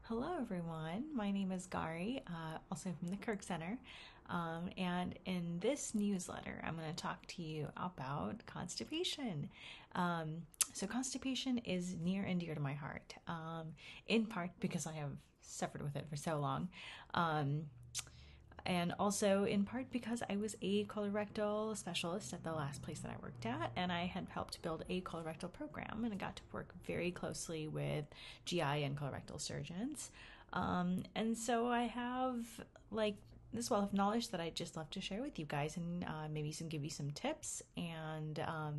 Hello, everyone. My name is Gauri, also from the Kirk Center. And in this newsletter, I'm going to talk to you about constipation. Constipation is near and dear to my heart, in part because I have suffered with it for so long. Um, and also in part because I was a colorectal specialist at the last place that I worked at, and I had helped build a colorectal program, and I got to work very closely with GI and colorectal surgeons. And so I have like this wealth of knowledge that I just love to share with you guys, and maybe give you some tips and uh,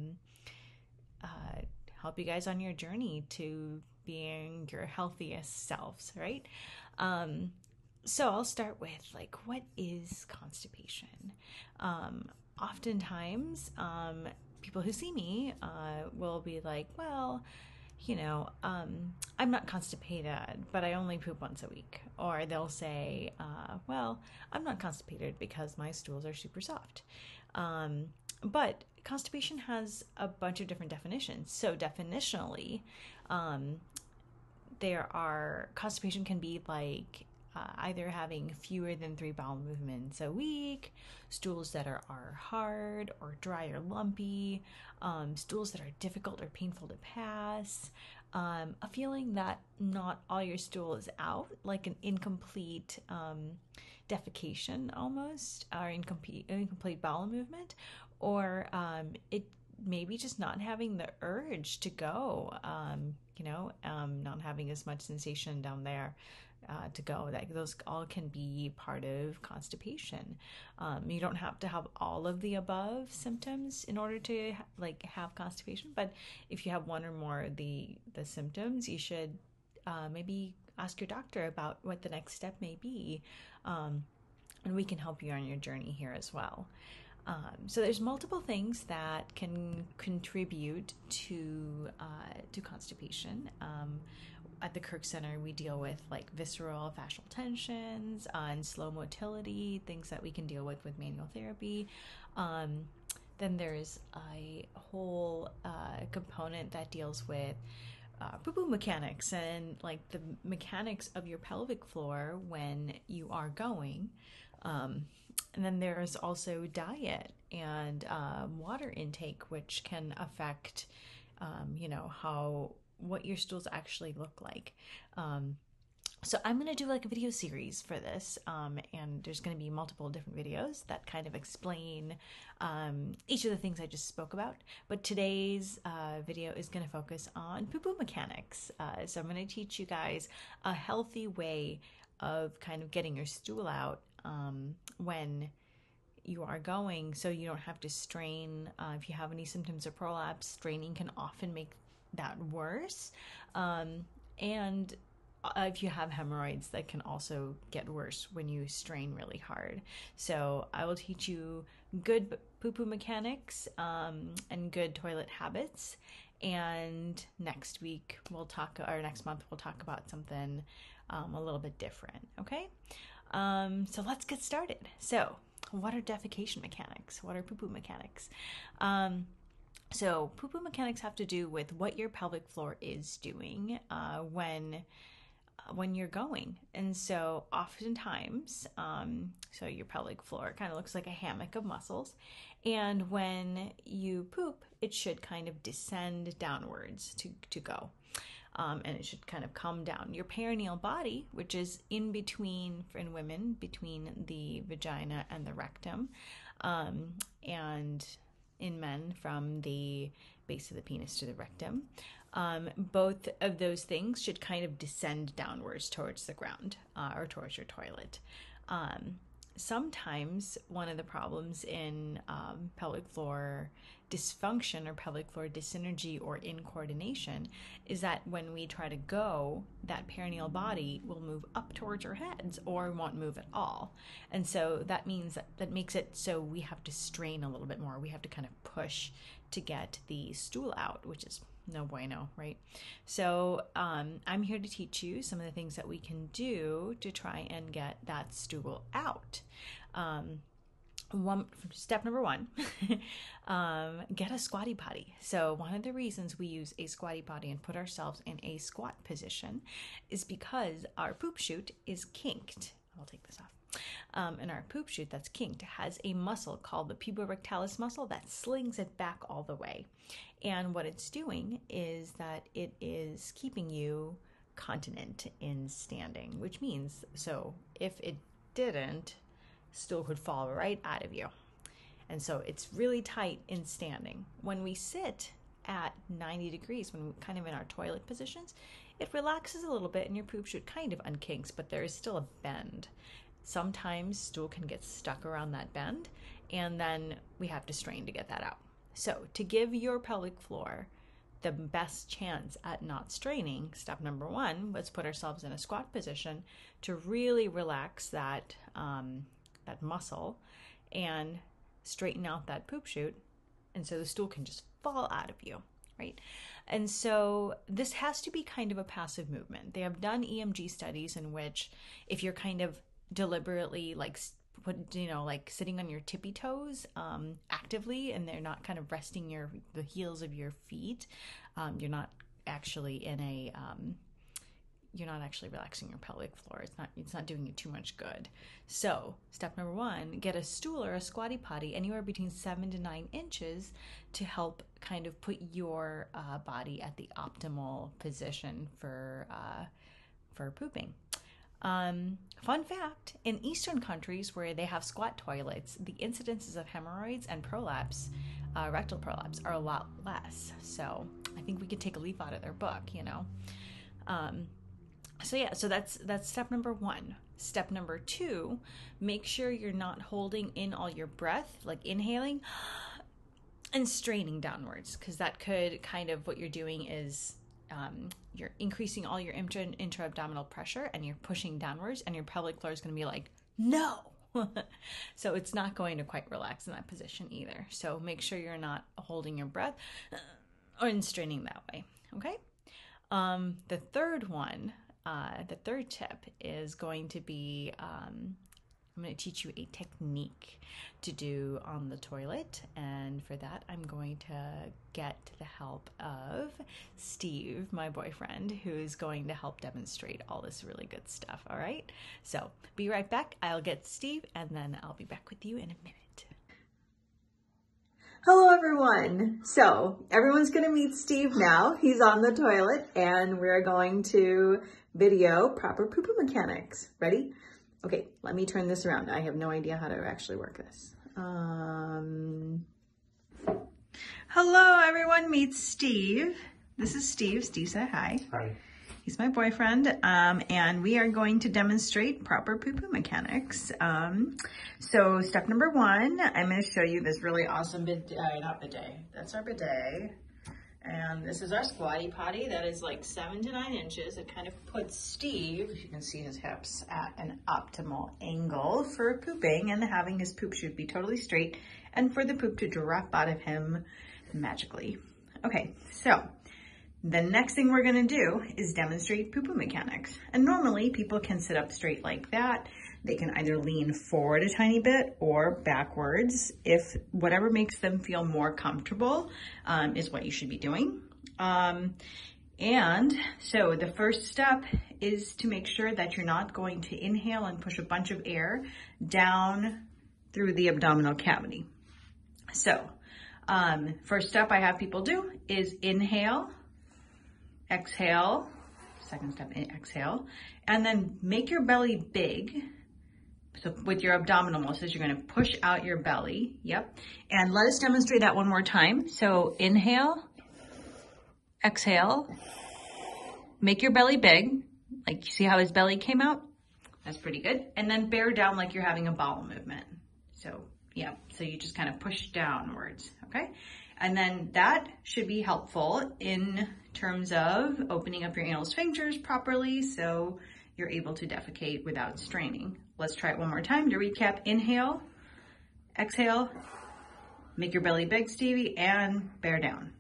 help you guys on your journey to being your healthiest selves, right? Um, so I'll start with what is constipation? Oftentimes, people who see me will be like, well, I'm not constipated, but I only poop once a week. Or they'll say, well, I'm not constipated because my stools are super soft. But constipation has a bunch of different definitions. So definitionally, um, constipation can be either having fewer than 3 bowel movements a week, stools that are hard or dry or lumpy, stools that are difficult or painful to pass, a feeling that not all your stool is out, like an incomplete defecation almost, or incomplete bowel movement, or it maybe just not having the urge to go, not having as much sensation down there to go. That those all can be part of constipation. You don't have to have all of the above symptoms in order to have constipation, but if you have one or more of the symptoms, you should maybe ask your doctor about what the next step may be, and we can help you on your journey here as well. So there's multiple things that can contribute to constipation. At the Kirk Center, we deal with visceral fascial tensions and slow motility, things that we can deal with manual therapy. Then there's a whole component that deals with Poo-Poo Mechanics and the mechanics of your pelvic floor when you are going. And then there's also diet and water intake, which can affect, what your stools actually look like. So I'm going to do a video series for this, and there's going to be multiple different videos that kind of explain each of the things I just spoke about. But today's video is going to focus on Poo-Poo Mechanics. So I'm going to teach you guys a healthy way of kind of getting your stool out when you are going, so you don't have to strain. If you have any symptoms of prolapse, straining can often make that worse. And if you have hemorrhoids, that can also get worse when you strain really hard. So I will teach you good poo-poo mechanics and good toilet habits. And next month we'll talk about something a little bit different. Okay? So let's get started. So what are defecation mechanics? What are poo-poo mechanics? So poo-poo mechanics have to do with what your pelvic floor is doing when you're going. And so oftentimes, so your pelvic floor kind of looks like a hammock of muscles. And when you poop, it should kind of descend downwards to go. And it should kind of come down. Your perineal body, which is in between, in women, between the vagina and the rectum, and in men from the base of the penis to the rectum, both of those things should kind of descend downwards towards the ground or towards your toilet. Sometimes one of the problems in pelvic floor dysfunction or pelvic floor dyssynergy or incoordination is that when we try to go, that perineal body will move up towards our heads or won't move at all. And so that means that makes it so we have to strain a little bit more. We have to kind of push to get the stool out, which is no bueno, right? So I'm here to teach you some of the things that we can do to try and get that stool out. step number one, get a squatty potty. So one of the reasons we use a squatty potty and put ourselves in a squat position is because our poop chute is kinked. I'll take this off. And our poop chute that's kinked has a muscle called the Pubertalis muscle that slings it back all the way. And what it's doing is that it is keeping you continent in standing, which means, so if it didn't, stool could fall right out of you. And so it's really tight in standing. When we sit at 90 degrees, when we're kind of in our toilet positions, it relaxes a little bit and your poop chute kind of unkinks, but there is still a bend. Sometimes stool can get stuck around that bend, and then we have to strain to get that out. So to give your pelvic floor the best chance at not straining, step number one, let's put ourselves in a squat position to really relax that muscle and straighten out that poop chute, and so the stool can just fall out of you, right? And so this has to be kind of a passive movement. They have done EMG studies in which if you're kind of deliberately like sitting on your tippy toes actively, and they're not kind of resting the heels of your feet, you're not actually you're not actually relaxing your pelvic floor. It's not doing you too much good. So step number one, get a stool or a squatty potty anywhere between 7 to 9 inches to help kind of put your body at the optimal position for pooping. Fun fact, in Eastern countries where they have squat toilets, the incidences of hemorrhoids and prolapse, rectal prolapse, are a lot less. So I think we could take a leaf out of their book, So that's step number one. Step number two, make sure you're not holding in all your breath, like inhaling and straining downwards, because that could kind of, what you're doing is you're increasing all your intra-abdominal pressure and you're pushing downwards, and your pelvic floor is going to be like, no. So it's not going to quite relax in that position either. So make sure you're not holding your breath or straining that way. Okay. The third one, the third tip is going to be, I'm going to teach you a technique to do on the toilet. And for that, I'm going to get the help of Steve, my boyfriend, who's going to help demonstrate all this really good stuff. All right. So be right back. I'll get Steve and then I'll be back with you in a minute. Hello, everyone. So everyone's going to meet Steve now. He's on the toilet and we're going to video proper poo-poo mechanics. Ready? Okay, let me turn this around. I have no idea how to actually work this. Hello, everyone. Meet Steve. This is Steve. Steve, say hi. Hi. He's my boyfriend, and we are going to demonstrate proper poo-poo mechanics. So step number one, I'm going to show you this really awesome not bidet. That's our bidet. And this is our squatty potty that is like 7 to 9 inches. It kind of puts Steve, you can see his hips, at an optimal angle for pooping and having his poop chute be totally straight and for the poop to drop out of him magically. Okay, so the next thing we're gonna do is demonstrate poo-poo mechanics. And normally people can sit up straight like that. They can either lean forward a tiny bit or backwards, if whatever makes them feel more comfortable is what you should be doing. And so the first step is to make sure that you're not going to inhale and push a bunch of air down through the abdominal cavity. So first step I have people do is inhale, exhale, second step, exhale, and then make your belly big. So with your abdominal muscles, you're going to push out your belly. Yep. And let us demonstrate that one more time. So inhale, exhale, make your belly big. Like, you see how his belly came out? That's pretty good. And then bear down like you're having a bowel movement. So, yeah. So you just kind of push downwards. Okay. And then that should be helpful in terms of opening up your anal sphincters properly, so you're able to defecate without straining. Let's try it one more time to recap. Inhale, exhale, make your belly big, Stevie, and bear down.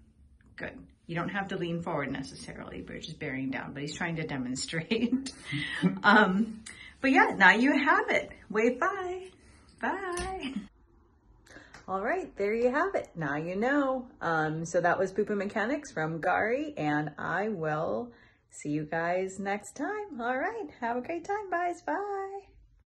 Good. You don't have to lean forward necessarily, but you're just bearing down, but he's trying to demonstrate. But yeah, now you have it. Wave bye. Bye. All right, there you have it. Now you know. So that was Poo-Poo Mechanics from Gauri, and I will see you guys next time. All right, have a great time, guys. Bye.